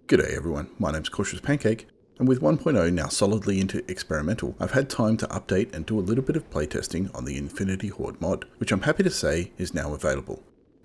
G'day everyone, my name's Cautious Pancake, and with 1.0 now solidly into experimental, I've had time to update and do a little bit of playtesting on the Infinity Horde mod, which I'm happy to say is now available.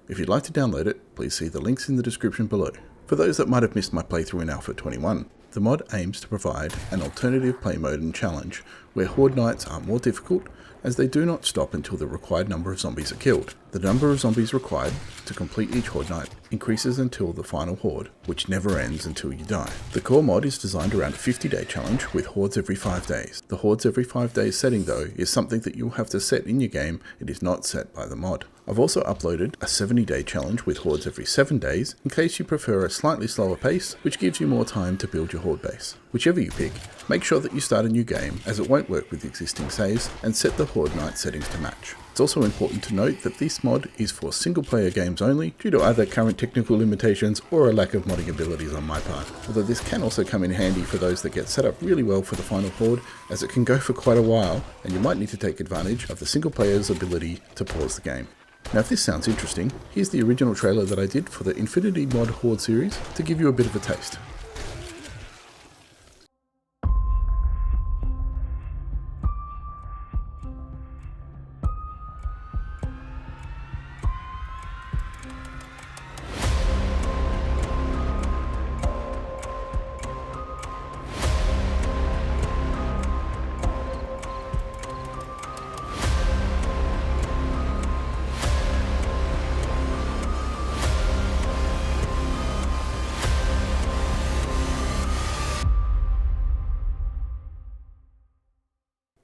If you'd like to download it, please see the links in the description below. For those that might have missed my playthrough in Alpha 21, the mod aims to provide an alternative play mode and challenge where Horde nights are more difficult as they do not stop until the required number of zombies are killed. The number of zombies required to complete each Horde night increases until the final Horde, which never ends until you die. The core mod is designed around a 50-day challenge with Hordes every 5 days. The Hordes every 5 days setting though is something that you'll have to set in your game, it is not set by the mod. I've also uploaded a 70-day challenge with Hordes every 7 days in case you prefer a slightly slower pace, which gives you more time to build your Horde base. Whichever you pick, make sure that you start a new game as it won't work with existing saves, and set the Horde night settings to match. It's also important to note that this mod is for single player games only due to either current technical limitations or a lack of modding abilities on my part, although this can also come in handy for those that get set up really well for the final Horde, as it can go for quite a while and you might need to take advantage of the single player's ability to pause the game. Now if this sounds interesting, here's the original trailer that I did for the Infinity Mod Horde series to give you a bit of a taste.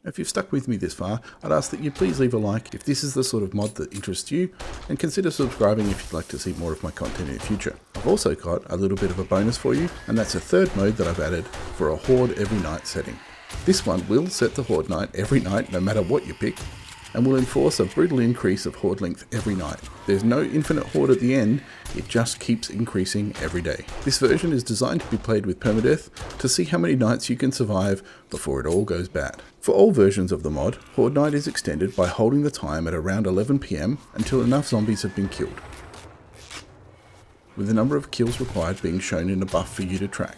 If you've stuck with me this far, I'd ask that you please leave a like if this is the sort of mod that interests you, and consider subscribing if you'd like to see more of my content in the future. I've also got a little bit of a bonus for you, and that's a third mode that I've added for a Horde every night setting. This one will set the Horde night every night no matter what you pick, and will enforce a brutal increase of Horde length every night. There's no infinite Horde at the end, it just keeps increasing every day. This version is designed to be played with permadeath to see how many nights you can survive before it all goes bad. For all versions of the mod, Horde night is extended by holding the time at around 11 PM until enough zombies have been killed, with the number of kills required being shown in a buff for you to track.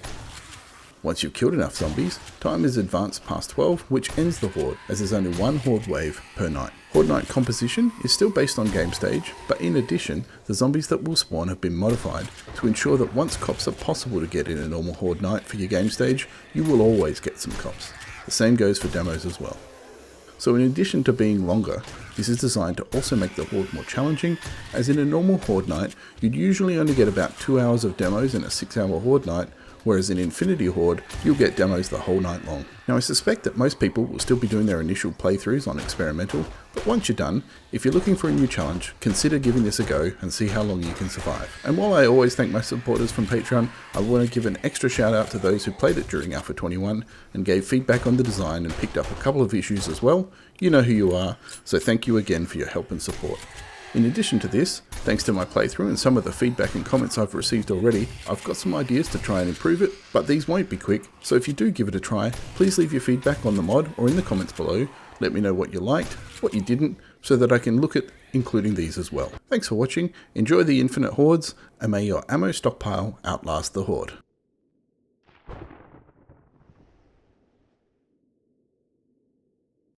Once you've killed enough zombies, time is advanced past 12, which ends the Horde, as there's only one Horde wave per night. Horde night composition is still based on game stage, but in addition, the zombies that will spawn have been modified to ensure that once cops are possible to get in a normal Horde night for your game stage, you will always get some cops. The same goes for demos as well. So in addition to being longer, this is designed to also make the Horde more challenging, as in a normal Horde night, you'd usually only get about 2 hours of demos in a 6-hour Horde night, whereas in Infinity Horde, you'll get demos the whole night long. Now I suspect that most people will still be doing their initial playthroughs on experimental, but once you're done, if you're looking for a new challenge, consider giving this a go and see how long you can survive. And while I always thank my supporters from Patreon, I want to give an extra shout out to those who played it during Alpha 21 and gave feedback on the design and picked up a couple of issues as well. You know who you are, so thank you again for your help and support. In addition to this, thanks to my playthrough and some of the feedback and comments I've received already, I've got some ideas to try and improve it, but these won't be quick, so if you do give it a try, please leave your feedback on the mod or in the comments below. Let me know what you liked, what you didn't, so that I can look at including these as well. Thanks for watching, enjoy the infinite Hordes, and may your ammo stockpile outlast the Horde.